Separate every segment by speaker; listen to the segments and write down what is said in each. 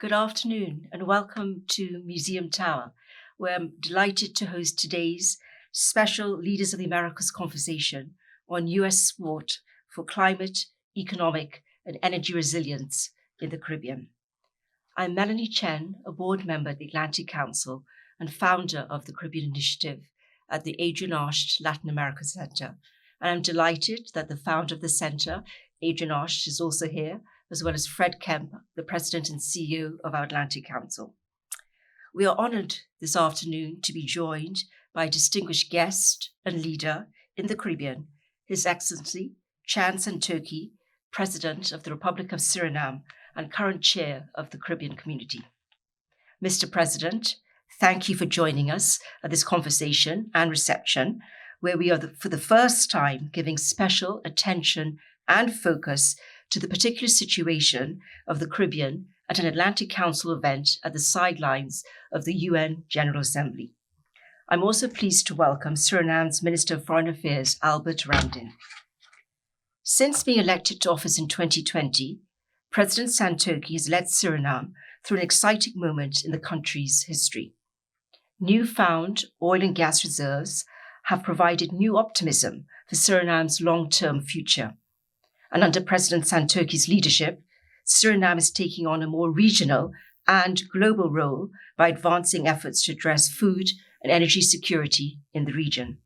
Speaker 1: Good afternoon and welcome to Museum Tower, where I'm delighted to host today's special Leaders of the Americas conversation on US support for climate, economic, and energy resilience in the Caribbean. I'm Melanie Chen, a board member at the Atlantic Council and founder of the Caribbean Initiative at the Adrienne Arsht Latin America Center. And I'm delighted that the founder of the center, Adrienne Arsht, is also here, as well as Fred Kemp, the President and CEO of our Atlantic Council. We are honored this afternoon to be joined by a distinguished guest and leader in the Caribbean, His Excellency Chan Santokhi, President of the Republic of Suriname and current chair of the Caribbean Community. Mr. President, thank you for joining us at this conversation and reception, where we are for the first time giving special attention and focus to the particular situation of the Caribbean at an Atlantic Council event at the sidelines of the UN General Assembly. I'm also pleased to welcome Suriname's Minister of Foreign Affairs, Albert Ramdin. Since being elected to office in 2020, President Santokhi has led Suriname through an exciting moment in the country's history. Newfound oil and gas reserves have provided new optimism for Suriname's long-term future. And under President Santokhi's leadership, Suriname is taking on a more regional and global role by advancing efforts to address food and energy security in the region.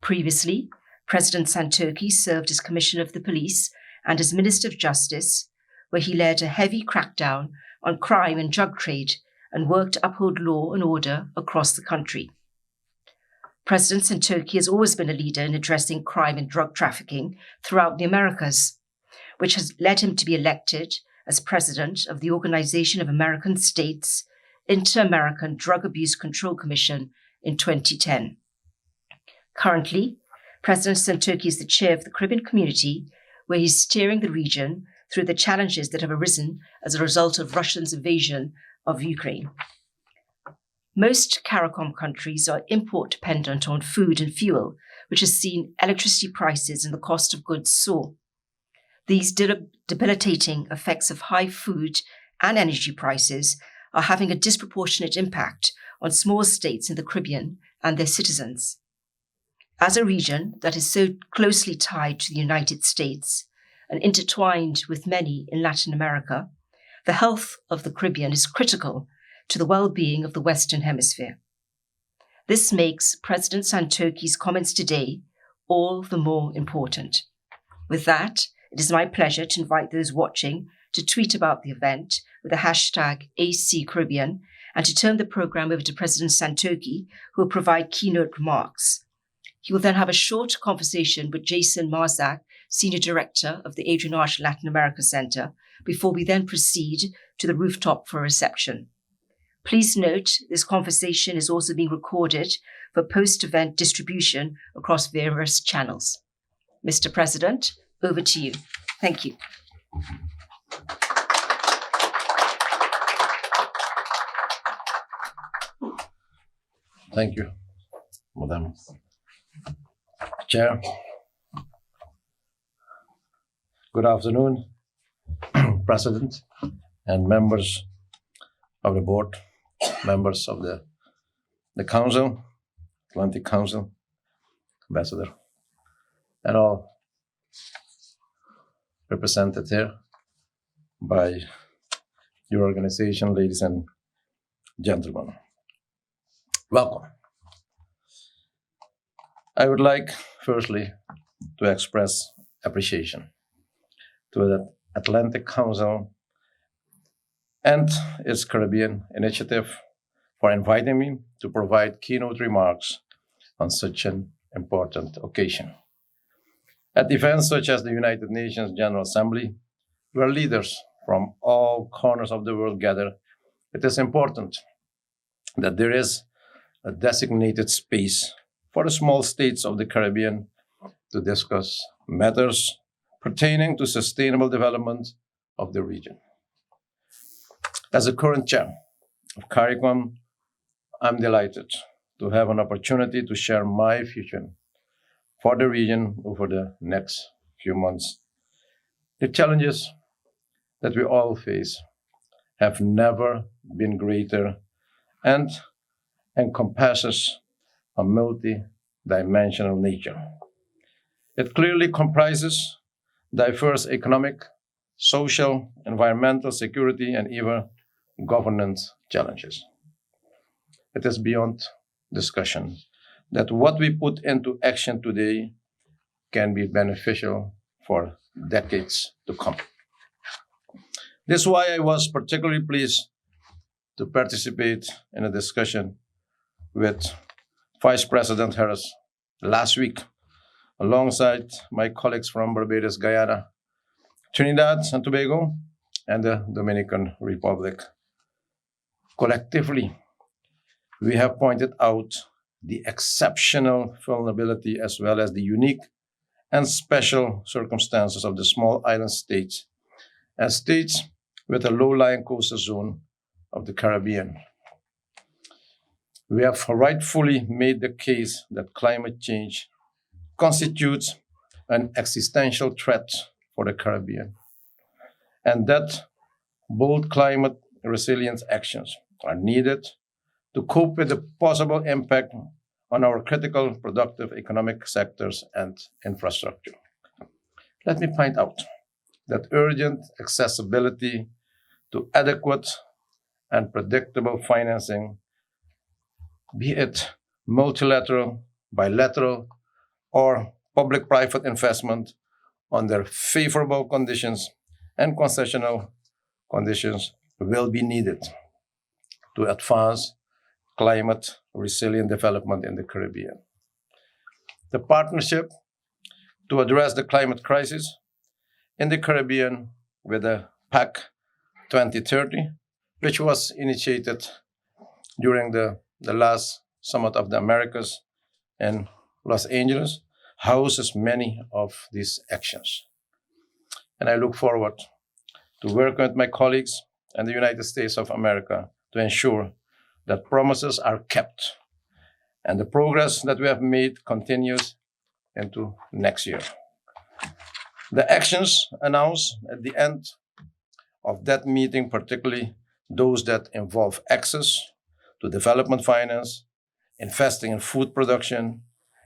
Speaker 1: Previously, President Santokhi served as Commissioner of the Police and as Minister of Justice, where he led a heavy crackdown on crime and drug trade and worked to uphold law and order across the country. President Santokhi has always been a leader in addressing crime and drug trafficking throughout the Americas, which has led him to be elected as president of the Organization of American States Inter-American Drug Abuse Control Commission in 2010. Currently, President Santokhi is the chair of the Caribbean Community, where he's steering the region through the challenges that have arisen as a result of Russia's invasion of Ukraine. Most CARICOM countries are import dependent on food and fuel, which has seen electricity prices and the cost of goods soar. These debilitating effects of high food and energy prices are having a disproportionate impact on small states in the Caribbean and their citizens. As a region that is so closely tied to the United States and intertwined with many in Latin America, the health of the Caribbean is critical to the well-being of the Western Hemisphere. This makes President Santokhi's comments today all the more important. With that, it is my pleasure to invite those watching to tweet about the event with the hashtag #ACCaribbean and to turn the program over to President Santokhi, who will provide keynote remarks. He will then have a short conversation with Jason Marczak, Senior Director of the Adrienne Arsht Latin America Center, before we then proceed to the rooftop for a reception. Please note this conversation is also being recorded for post-event distribution across various channels. Mr. President, over to you. Thank you.
Speaker 2: Thank you, Madam Chair. Good afternoon, President and members of the board, members of the Council, Atlantic Council, Ambassador, and all represented here by your organization, ladies and gentlemen. Welcome. I would like, firstly, to express appreciation to the Atlantic Council and its Caribbean Initiative for inviting me to provide keynote remarks on such an important occasion. At events such as the United Nations General Assembly, where leaders from all corners of the world gather, it is important that there is a designated space for the small states of the Caribbean to discuss matters pertaining to sustainable development of the region. As the current chair of CARICOM, I'm delighted to have an opportunity to share my vision for the region over the next few months. The challenges that we all face have never been greater and encompasses a multi-dimensional nature. It clearly comprises diverse economic, social, environmental, security, and even governance challenges. It is beyond discussion that what we put into action today can be beneficial for decades to come. This is why I was particularly pleased to participate in a discussion with Vice President Harris last week, alongside my colleagues from Barbados, Guyana, Trinidad and Tobago, and the Dominican Republic. Collectively, we have pointed out the exceptional vulnerability as well as the unique and special circumstances of the small island states and states with a low-lying coastal zone of the Caribbean. We have rightfully made the case that climate change constitutes an existential threat for the Caribbean, and that bold climate resilience actions are needed to cope with the possible impact on our critical productive economic sectors and infrastructure. Let me point out that urgent accessibility to adequate and predictable financing, be it multilateral, bilateral, or public-private investment under favorable conditions and concessional conditions will be needed to advance climate resilient development in the Caribbean. The partnership to address the climate crisis in the Caribbean with the PAC 2030, which was initiated during the last Summit of the Americas in Los Angeles, houses many of these actions. And I look forward to working with my colleagues and the United States of America to ensure that promises are kept and the progress that we have made continues into next year. The actions announced at the end of that meeting, particularly those that involve access to development finance, investing in food production,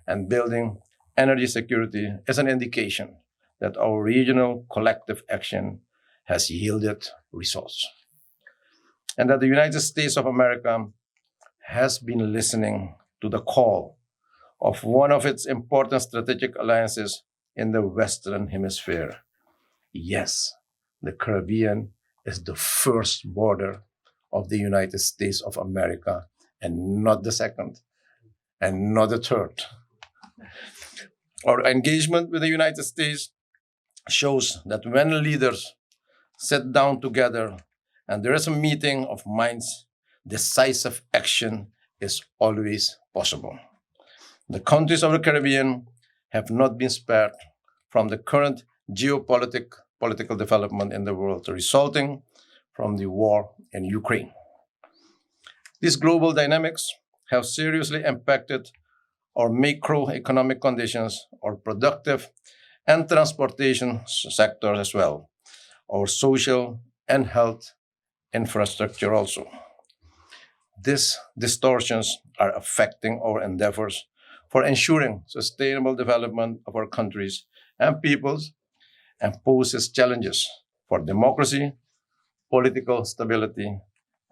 Speaker 2: and building energy security, is an indication that our regional collective action has yielded results, and that the United States of America has been listening to the call of one of its important strategic alliances in the Western Hemisphere. Yes, the Caribbean is the first border of the United States of America, and not the second, and not the third. Our engagement with the United States shows that when leaders sit down together and there is a meeting of minds, decisive action is always possible. The countries of the Caribbean have not been spared from the current political development in the world resulting from the war in Ukraine. These global dynamics have seriously impacted our macroeconomic conditions, our productive and transportation sectors as well, our social and health infrastructure also. These distortions are affecting our endeavors for ensuring sustainable development of our countries and peoples and poses challenges for democracy, political stability,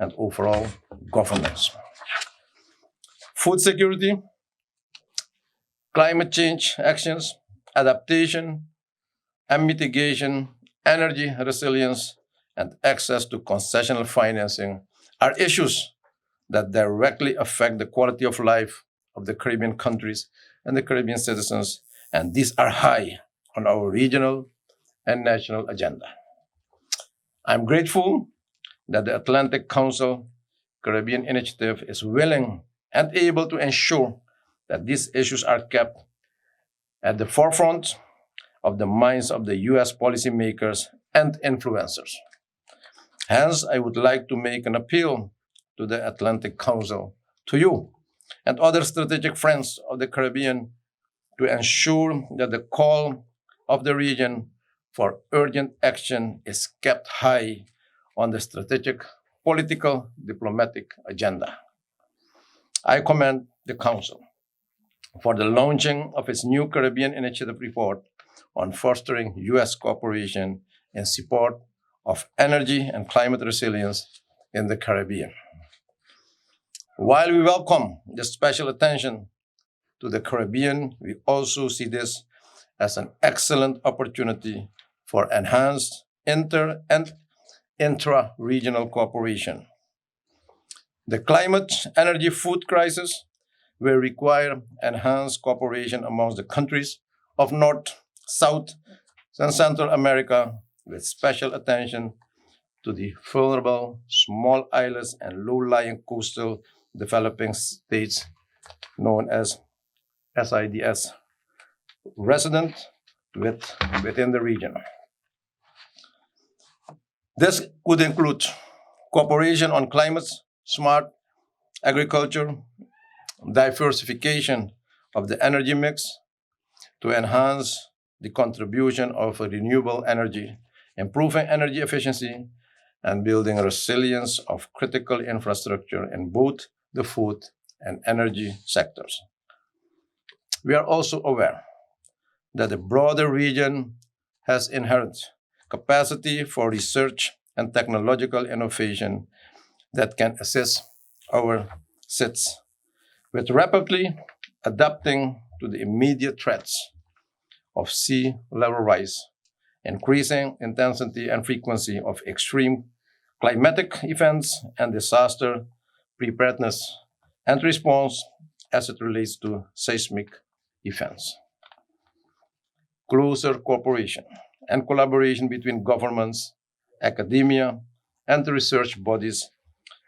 Speaker 2: and overall governance. Food security, climate change actions, adaptation and mitigation, energy resilience, and access to concessional financing are issues that directly affect the quality of life of the Caribbean countries and the Caribbean citizens, and these are high on our regional and national agenda. I'm grateful that the Atlantic Council Caribbean Initiative is willing and able to ensure that these issues are kept at the forefront of the minds of the US policymakers and influencers. Hence, I would like to make an appeal to the Atlantic Council, to you and other strategic friends of the Caribbean, to ensure that the call of the region for urgent action is kept high on the strategic, political, diplomatic agenda. I commend the Council for the launching of its new Caribbean Initiative report on fostering U.S. cooperation in support of energy and climate resilience in the Caribbean. While we welcome the special attention to the Caribbean, we also see this as an excellent opportunity for enhanced inter- and intra-regional cooperation. The climate, energy, food crisis will require enhanced cooperation amongst the countries of North, South, and Central America, with special attention to the vulnerable small islands and low-lying coastal developing states known as SIDS, resident within the region. This could include cooperation on climate smart agriculture, diversification of the energy mix to enhance the contribution of renewable energy, improving energy efficiency, and building resilience of critical infrastructure in both the food and energy sectors. We are also aware that the broader region has inherent capacity for research and technological innovation that can assist our SIDS with rapidly adapting to the immediate threats of sea level rise, increasing intensity and frequency of extreme climatic events, and disaster preparedness and response as it relates to seismic events. Closer cooperation and collaboration between governments, academia, and the research bodies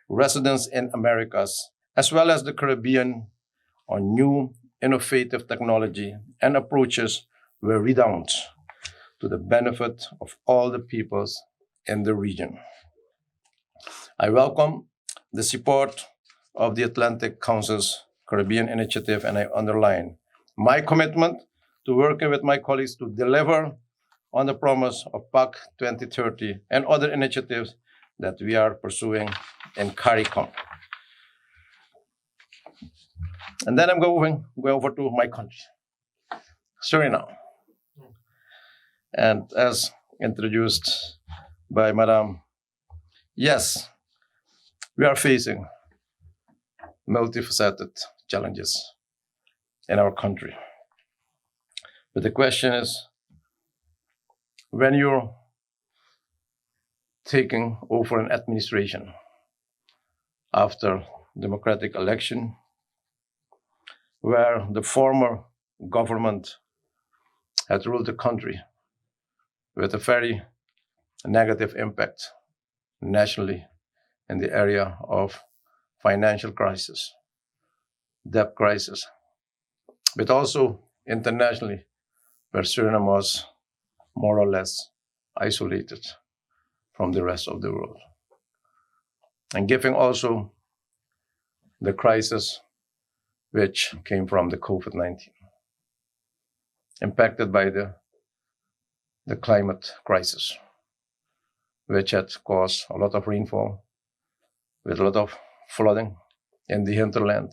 Speaker 2: residents in Americas, as well as the Caribbean, on new innovative technology and approaches will redound to the benefit of all the peoples in the region. I welcome the support of the Atlantic Council's Caribbean Initiative, and I underline my commitment to working with my colleagues to deliver on the promise of PAC 2030 and other initiatives that we are pursuing in CARICOM. And then I'm going over to my country, Suriname. And as introduced by Madame, yes, we are facing multifaceted challenges in our country. But the question is, when you're taking over an administration after democratic election, where the former government had ruled the country with a very negative impact nationally in the area of financial crisis, debt crisis, but also internationally, where Suriname was more or less isolated from the rest of the world. And given also the crisis which came from the COVID-19, impacted by the climate crisis, which had caused a lot of rainfall, with a lot of flooding in the hinterland,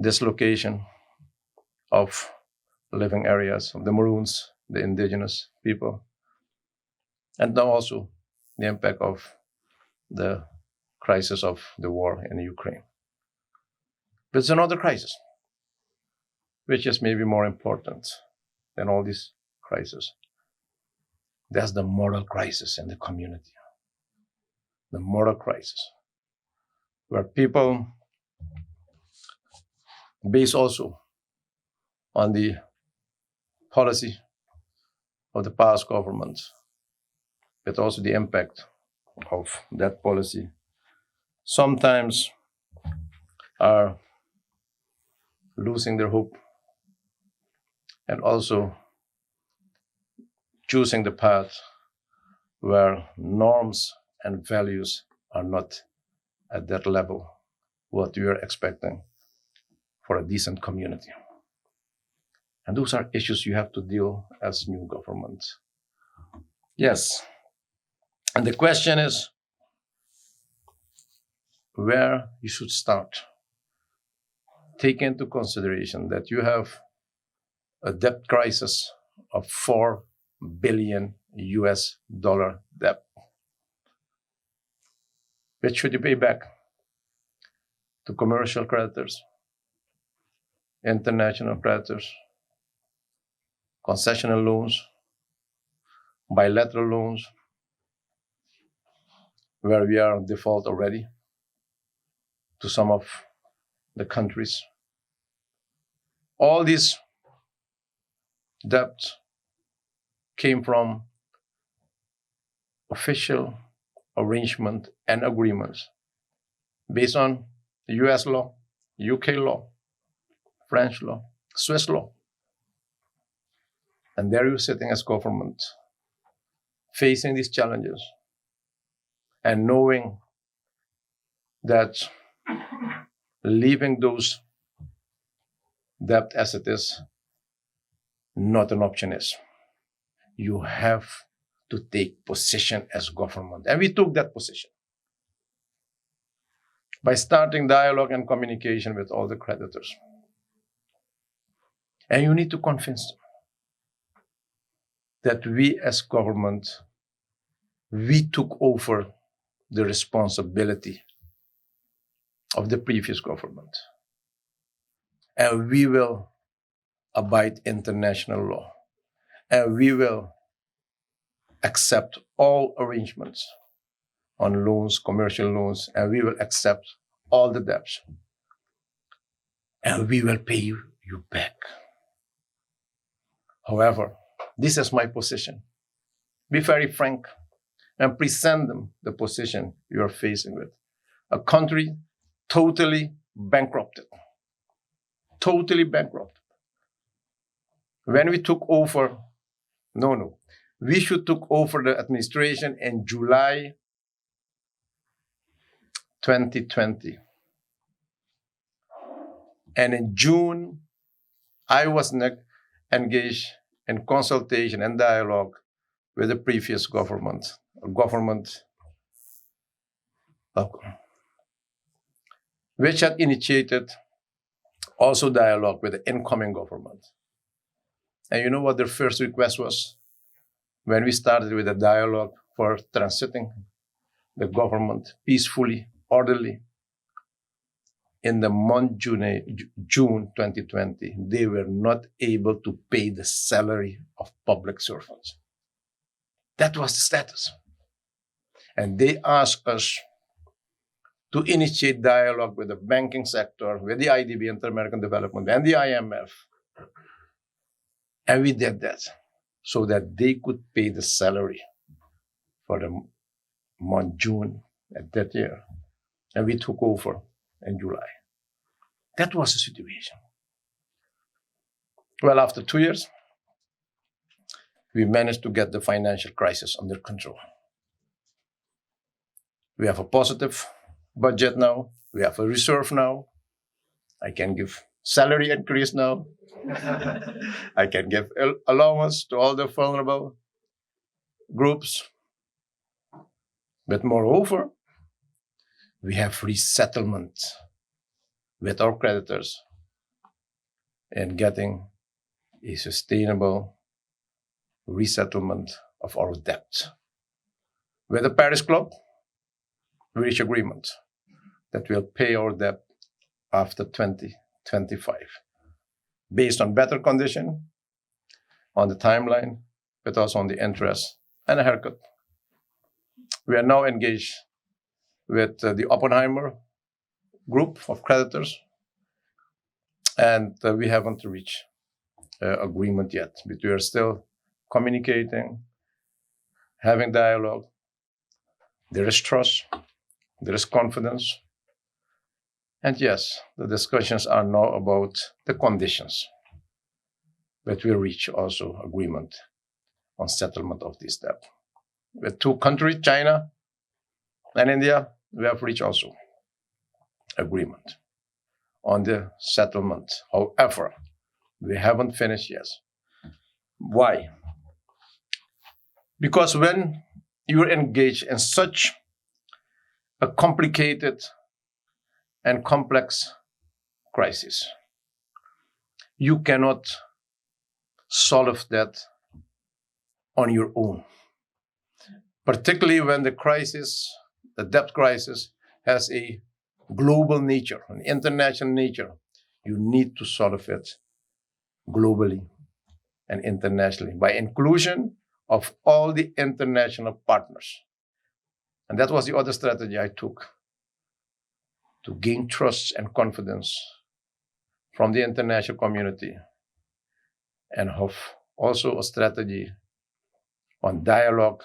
Speaker 2: dislocation of living areas of the Maroons, the indigenous people, and now also the impact of the crisis of the war in Ukraine. But it's another crisis, which is maybe more important than all these crises. That's the moral crisis in the community. The moral crisis, where people, based also on the policy of the past government, but also the impact of that policy, sometimes are losing their hope and also choosing the path where norms and values are not at that level, what we are expecting for a decent community. And those are issues you have to deal as new government. Yes, And the question is where you should start. Take into consideration that you have a debt crisis of $4 billion debt. Which should you pay back? To commercial creditors, international creditors, concessional loans, bilateral loans, where we are in default already to some of the countries. All these debts came from official arrangement and agreements based on US law, UK law, French law, Swiss law. And there you're sitting as government, facing these challenges and knowing that leaving those debt as it is not an option is. You have to take position as government. And we took that position by starting dialogue and communication with all the creditors. And you need to convince them that we as government, we took over the responsibility of the previous government. And we will abide international law. And we will accept all arrangements on loans, commercial loans, and we will accept all the debts. And we will pay you back. However, this is my position. Be very frank and present them the position you are facing with. A country totally bankrupted. Totally bankrupted. When we took over, we should took over the administration in July 2020. And in June, I was engaged in consultation and dialogue with the previous government, which had initiated also dialogue with the incoming government. And you know what their first request was? When we started with a dialogue for transiting the government peacefully, orderly, in the month June 2020, they were not able to pay the salary of public servants. That was the status. And they asked us to initiate dialogue with the banking sector, with the IDB, Inter-American Development, and the IMF. And we did that so that they could pay the salary for the month June at that year. And we took over in July. That was the situation. Well, after 2 years, we managed to get the financial crisis under control. We have a positive budget now. We have a reserve now. I can give salary increase now. I can give allowance to all the vulnerable groups. But moreover, we have resettlement with our creditors and getting a sustainable resettlement of our debt. With the Paris Club, we reach agreement that we'll pay our debt after 2025, based on better condition, on the timeline, but also on the interest and a haircut. We are now engaged with the Oppenheimer group of creditors, and we haven't reached agreement yet, but we are still communicating, having dialogue. There is trust, there is confidence, and yes, the discussions are now about the conditions, but we reach also agreement on settlement of this debt. With two countries, China and India, we have reached also agreement on the settlement. However, we haven't finished yet. Why? Because when you're engaged in such a complicated and complex crisis. You cannot solve that on your own, particularly when the crisis, the debt crisis, has a global nature, an international nature. You need to solve it globally and internationally by inclusion of all the international partners. And that was the other strategy I took to gain trust and confidence from the international community, and have also a strategy on dialogue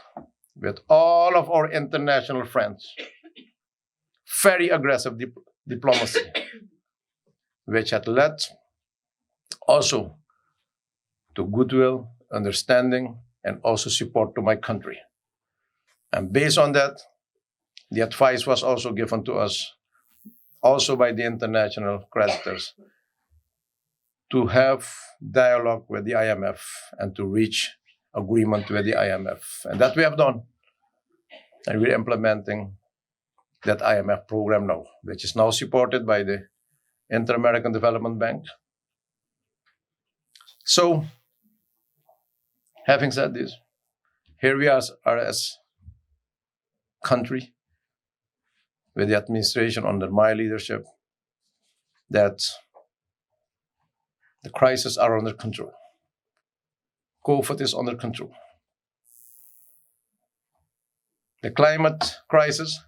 Speaker 2: with all of our international friends. Very aggressive diplomacy, which had led also to goodwill, understanding, and also support to my country. And based on that, the advice was also given to us, also by the international creditors, to have dialogue with the IMF and to reach agreement with the IMF. And that we have done. And we're implementing that IMF program now, which is now supported by the Inter-American Development Bank. So, having said this, here we are as country with the administration under my leadership, that the crises are under control. COVID is under control. The climate crisis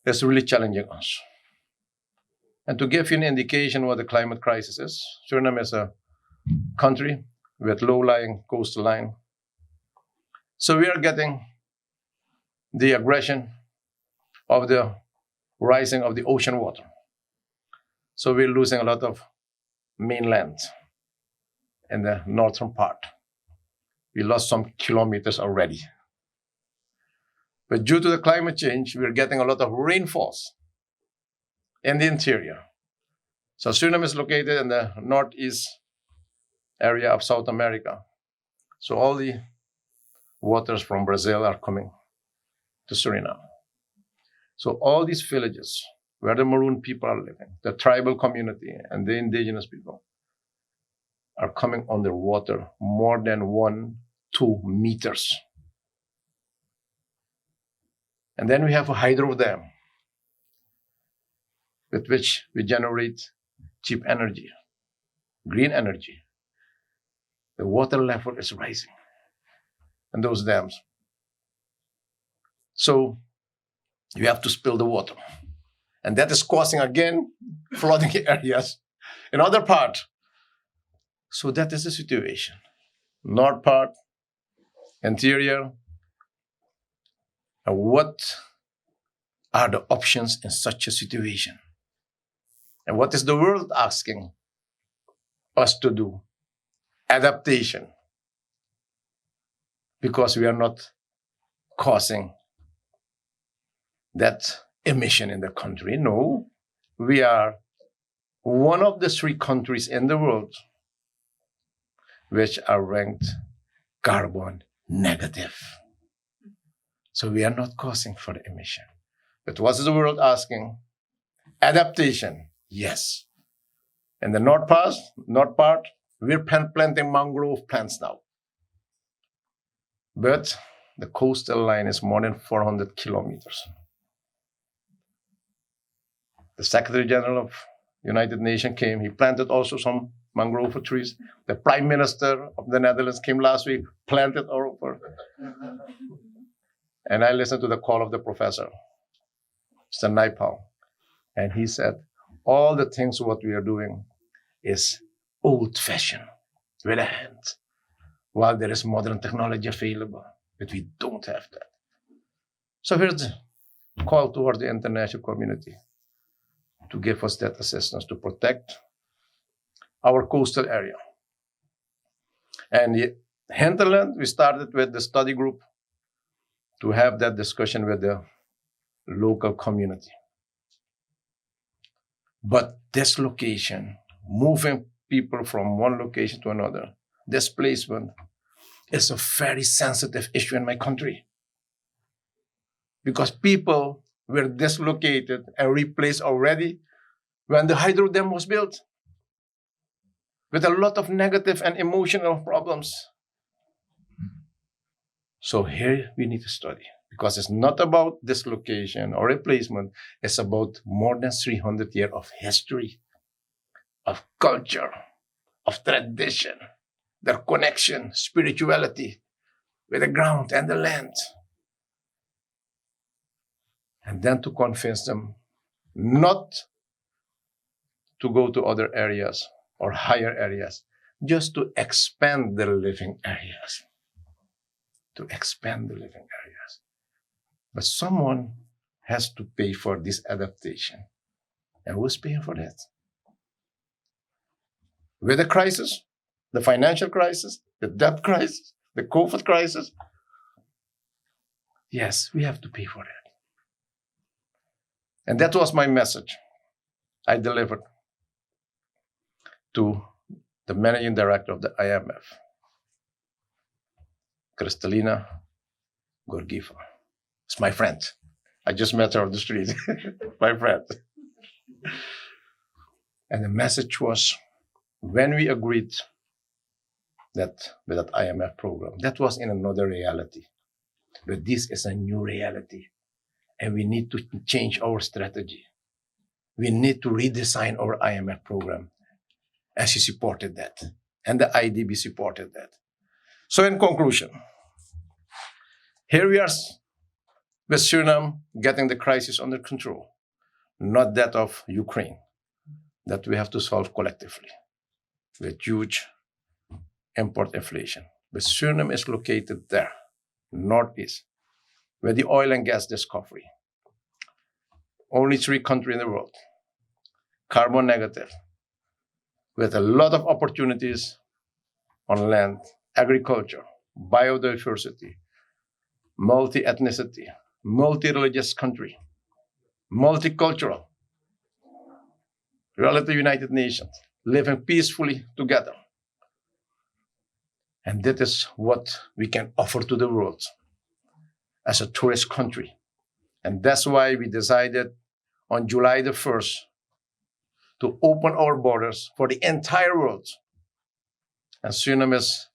Speaker 2: is really challenging us. And to give you an indication what the climate crisis is, Suriname is a country with low-lying coastal line. So we are getting the aggression of the rising of the ocean water. So we're losing a lot of mainland in the northern part. We lost some kilometers already. But due to the climate change, we're getting a lot of rainfalls in the interior. So Suriname is located in the northeast area of South America. So all the waters from Brazil are coming to Suriname. So all these villages where the Maroon people are living, the tribal community and the indigenous people, are coming underwater more than 1-2 meters. And then we have a hydro dam with which we generate cheap energy, green energy. The water level is rising in those dams. So you have to spill the water. And that is causing, again, flooding areas in other parts. So that is the situation. North part, interior. And what are the options in such a situation? And what is the world asking us to do? Adaptation. Because we are not causing that emission in the country. No, we are one of the 3 countries in the world which are ranked carbon negative. So we are not causing for the emission. But what is the world asking? Adaptation, yes. In the north part, we're planting mangrove plants now. But the coastal line is more than 400 kilometers. The Secretary General of United Nations came. He planted also some mangrove trees. The Prime Minister of the Netherlands came last week, planted over. And I listened to the call of the professor, Mr. Naipal. And he said, all the things what we are doing is old-fashioned, with a hand, while there is modern technology available, but we don't have that. So here's the call toward the international community to give us that assistance to protect our coastal area. And the hinterland, we started with the study group to have that discussion with the local community. But dislocation, moving people from one location to another, displacement, is a very sensitive issue in my country because people were dislocated and replaced already when the hydro dam was built with a lot of negative and emotional problems. So here we need to study because it's not about dislocation or replacement. It's about more than 300 years of history, of culture, of tradition, their connection, spirituality with the ground and the land. And then to convince them not to go to other areas or higher areas, just to expand the living areas. To expand the living areas. But someone has to pay for this adaptation. And who's paying for that? With the crisis, the financial crisis, the debt crisis, the COVID crisis, yes, we have to pay for that. And that was my message I delivered to the managing director of the IMF, Kristalina Georgieva. It's my friend. I just met her on the street. My friend. And the message was, when we agreed that with that IMF program, that was in another reality. But this is a new reality. And we need to change our strategy. We need to redesign our IMF program. And she supported that. And the IDB supported that. So in conclusion, here we are with Suriname getting the crisis under control, not that of Ukraine, that we have to solve collectively with huge import inflation. But Suriname is located there, northeast, where the oil and gas discovery. Only 3 countries in the world, carbon negative, with a lot of opportunities on land, agriculture, biodiversity, multi-ethnicity, multi-religious country, multicultural, relative United Nations, living peacefully together. And that is what we can offer to the world as a tourist country. And that's why we decided on July the 1st to open our borders for the entire world. And Suriname is,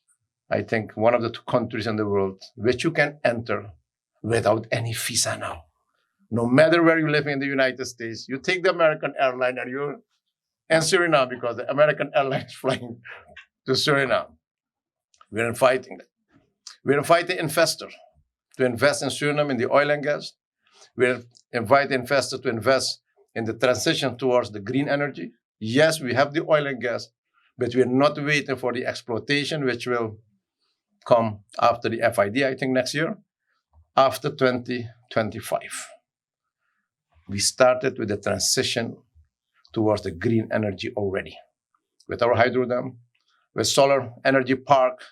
Speaker 2: I think, one of the 2 countries in the world which you can enter without any visa now. No matter where you live in the United States, you take the American airline and you're in Suriname because the American airline is flying to Suriname. We're inviting them. We're inviting investors to invest in Suriname in the oil and gas. We're inviting investors to invest in the transition towards the green energy. Yes, we have the oil and gas, but we're not waiting for the exploitation, which will come after the FID, I think next year, after 2025. We started with the transition towards the green energy already. With our hydro dam, with solar energy park.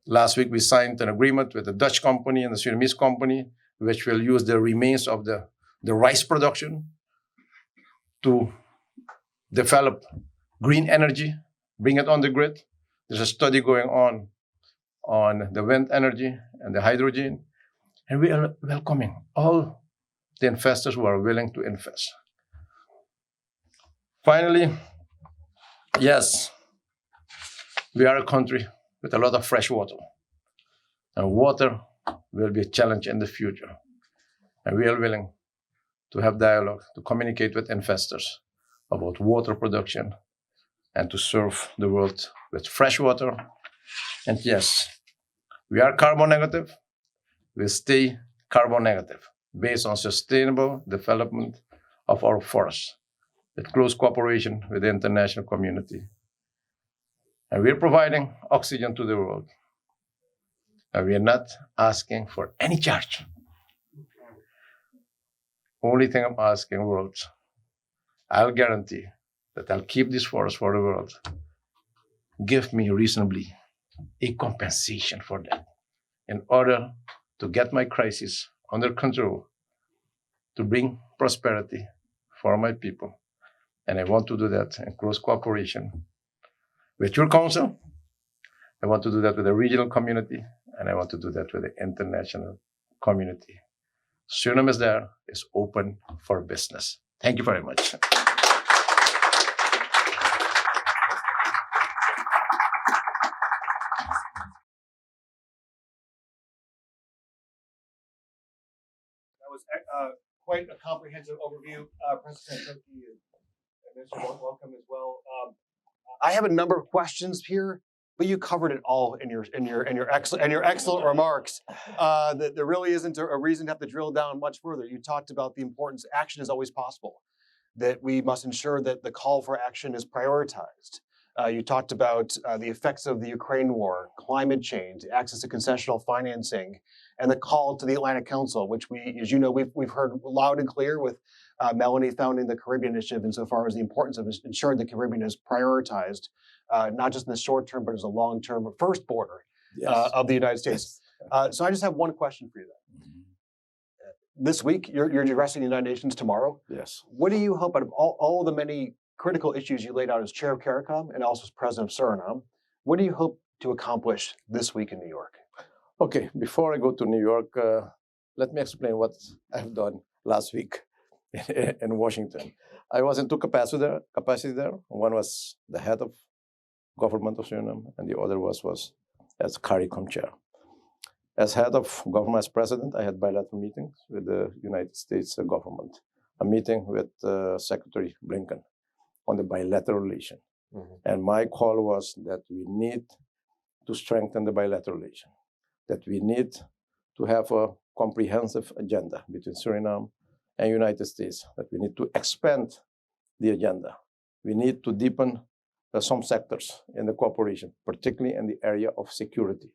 Speaker 2: Last week we signed an agreement with a Dutch company and a Surinamese company, which will use the remains of the rice production to develop green energy, bring it on the grid. There's a study going on the wind energy and the hydrogen. And we are welcoming all the investors who are willing to invest. Finally, yes, we are a country with a lot of fresh water. And water will be a challenge in the future. And we are willing to have dialogue, to communicate with investors about water production and to serve the world with fresh water. And yes, we are carbon negative. We'll stay carbon negative based on sustainable development of our forests with close cooperation with the international community. And we're providing oxygen to the world. And we're not asking for any charge. Only thing I'm asking, world, I'll guarantee that I'll keep this forest for the world. Give me reasonably a compensation for that in order to get my crisis under control, to bring prosperity for my people. And I want to do that in close cooperation with your council, I want to do that with the regional community, and I want to do that with the international community. Suriname is there, is open for business. Thank you very much. That
Speaker 3: was quite a comprehensive overview. President Santokhi and Mr. Welcome as well. I have a number of questions here, but you covered it all in your excellent remarks. There really isn't a reason to have to drill down much further. You talked about the importance. Action is always possible. That we must ensure that the call for action is prioritized. You talked about the effects of the Ukraine war, climate change, access to concessional financing, and the call to the Atlantic Council, which as you know, we've heard loud and clear with Melanie founding the Caribbean Initiative insofar as the importance of ensuring the Caribbean is prioritized, not just in the short term, but as a long-term first border of the United States. Yes. So I just have one question for you then. This week, you're addressing the United Nations tomorrow.
Speaker 2: Yes.
Speaker 3: What do you hope out of all the many critical issues you laid out as chair of CARICOM and also as president of Suriname, what do you hope to accomplish this week in New York?
Speaker 2: Okay, before I go to New York, let me explain what I've done last week in Washington. I was in two capacity there. One was the head of government of Suriname, and the other was as CARICOM chair. As head of government, as president, I had bilateral meetings with the United States government. A meeting with Secretary Blinken on the bilateral relation. Mm-hmm. And my call was that we need to strengthen the bilateral relation, that we need to have a comprehensive agenda between Suriname and United States, that we need to expand the agenda. We need to deepen some sectors in the cooperation, particularly in the area of security,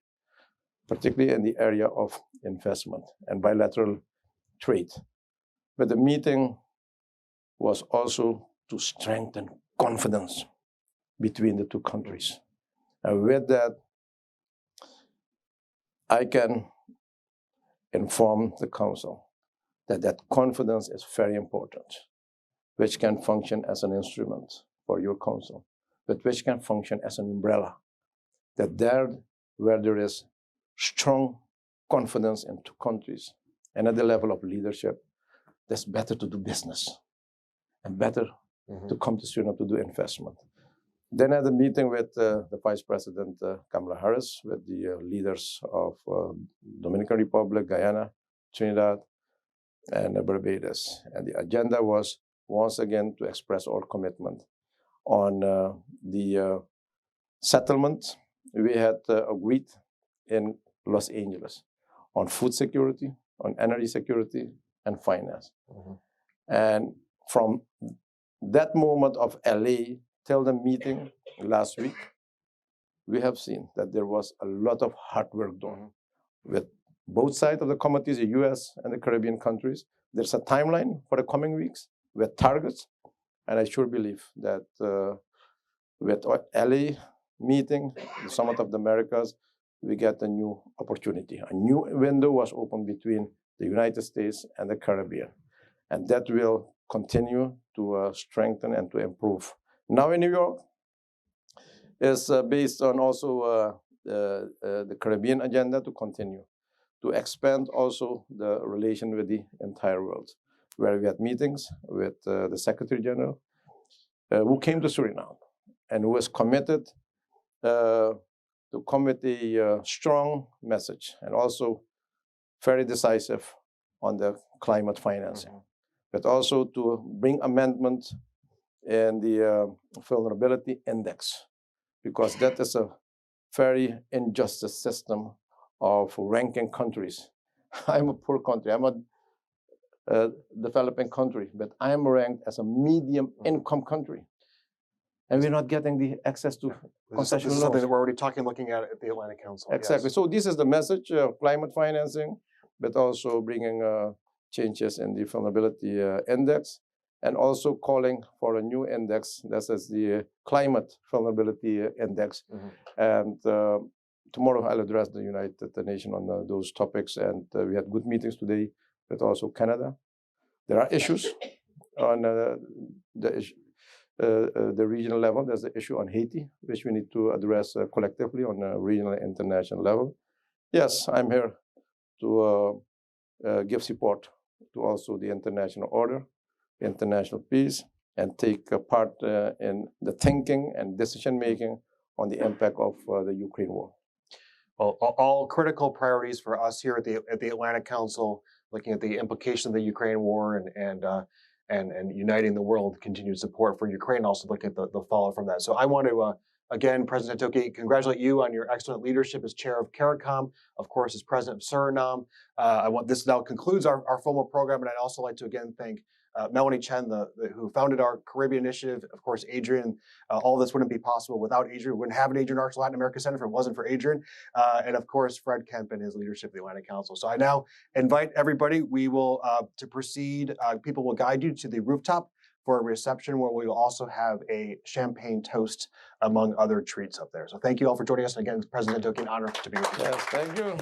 Speaker 2: particularly in the area of investment and bilateral trade. But the meeting was also to strengthen confidence between the two countries. And with that, I can inform the Council that confidence is very important, which can function as an instrument for your Council, but which can function as an umbrella, that there where there is strong confidence in two countries and at the level of leadership, that's better to do business and better to come to Suriname to do investment. Then I had a meeting with the Vice President Kamala Harris, with the leaders of Dominican Republic, Guyana, Trinidad, and Barbados. And the agenda was once again to express our commitment on the settlement we had agreed in Los Angeles on food security, on energy security, and finance. Mm-hmm. And from that moment of LA till the meeting last week, we have seen that there was a lot of hard work done with both sides of the committees, the US and the Caribbean countries. There's a timeline for the coming weeks with targets. And I sure believe that with LA meeting, the Summit of the Americas, we get a new opportunity. A new window was opened between the United States and the Caribbean. And that will continue to strengthen and to improve. Now in New York is based on also the Caribbean agenda to continue, to expand also the relation with the entire world, where we had meetings with the Secretary General who came to Suriname and who was committed to come with a strong message and also very decisive on the climate financing, but also to bring amendment in the vulnerability index, because that is a very unjust system of ranking countries. I'm a poor country. I'm a developing country, but I'm ranked as a medium income country. And we're not getting the access to concession
Speaker 3: This is
Speaker 2: loans.
Speaker 3: something that we're already looking at the Atlantic Council.
Speaker 2: Exactly. Yes. So this is the message of climate financing, but also bringing changes in the vulnerability index, and also calling for a new index, that is the climate vulnerability index. And tomorrow I'll address the United Nations on those topics. And we had good meetings today with also Canada. There are issues on the regional level. There's the issue on Haiti, which we need to address collectively on a regional and international level. Yes, I'm here to give support to also the international order, international peace, and take part in the thinking and decision-making on the impact of the Ukraine war.
Speaker 3: Well, all critical priorities for us here at the Atlantic Council, looking at the implications of the Ukraine war and uniting the world, continued support for Ukraine, also look at the fallout from that. So I want to, again, President Santokhi, congratulate you on your excellent leadership as chair of CARICOM, of course, as president of Suriname. This now concludes our formal program, and I'd also like to again thank Melanie Chen, who founded our Caribbean initiative. Of course, Adrienne, all this wouldn't be possible without Adrienne. We wouldn't have an Adrienne Arsht Latin America Center if it wasn't for Adrienne. And of course, Fred Kemp and his leadership of the Atlantic Council. So I now invite everybody, we will, to proceed, people will guide you to the rooftop for a reception where we will also have a champagne toast among other treats up there. So thank you all for joining us. And again, President Santokhi, an honor to be with you.
Speaker 2: Yes, thank you.